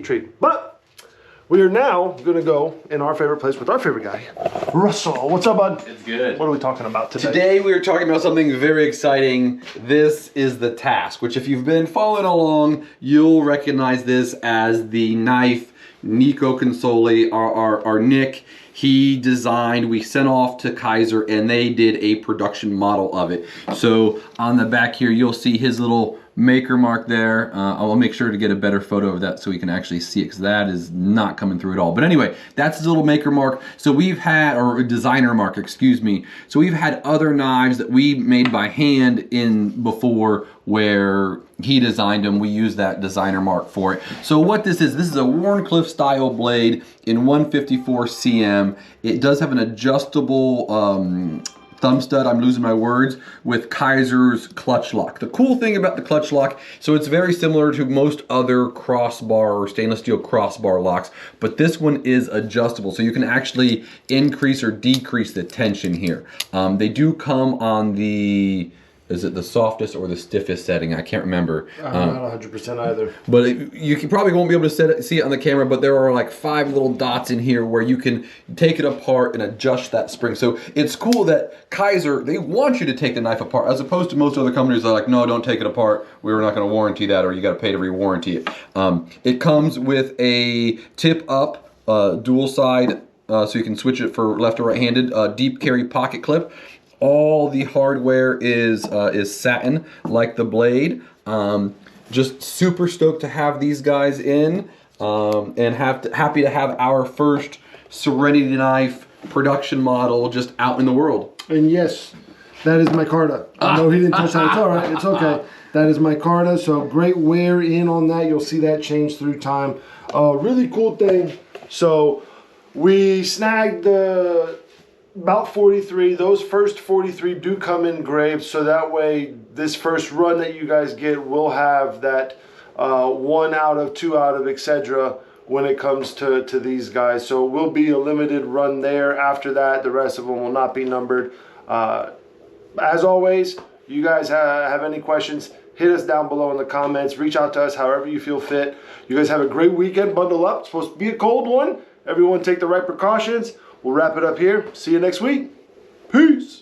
treat. But we are now gonna go in our favorite place with our favorite guy, Russell. What's up, bud? It's good. What are we talking about today? Today we are talking about something very exciting. This is the Task, which if you've been following along, you'll recognize this as the knife Nico Consoli, our Nick, he designed. We sent off to Kizer and they did a production model of it. So on the back here, you'll see his little maker mark there. I'll make sure to get a better photo of that so we can actually see it, because that is not coming through at all. But anyway, that's his little maker mark. So we've had, or designer mark, excuse me. So we've had other knives that we made by hand in before where he designed them. We use that designer mark for it. So what this is a Wharncliffe style blade in 154 cm. It does have an adjustable thumb stud, I'm losing my words, with Kizer's clutch lock. The cool thing about the clutch lock, so it's very similar to most other crossbar or stainless steel crossbar locks, but this one is adjustable, so you can actually increase or decrease the tension here. They do come on the, is it the softest or the stiffest setting? I can't remember. I'm not 100% either. But you probably won't be able to see it on the camera, but there are like 5 little dots in here where you can take it apart and adjust that spring. So it's cool that Kizer, they want you to take the knife apart, as opposed to most other companies that are like, no, don't take it apart. We're not going to warranty that, or you got to pay to re-warranty it. It comes with a tip up, dual side, so you can switch it for left or right-handed, deep carry pocket clip. All the hardware is satin, like the blade. Just super stoked to have these guys in, and happy to have our first Serenity knife production model just out in the world. And yes, that is my Carta. I know he didn't touch that. It's all right. It's okay. That is my Carta. So great wear in on that. You'll see that change through time. Really cool thing. So we snagged the about 43. Those first 43 do come engraved, so that way this first run that you guys get will have that 1 out of 2 out of etc. when it comes to these guys. So it will be a limited run there. After that, the rest of them will not be numbered. As always, you guys have any questions, hit us down below in the comments. Reach out to us however you feel fit. You guys have a great weekend. Bundle up. It's supposed to be a cold one. Everyone take the right precautions. We'll wrap it up here. See you next week. Peace.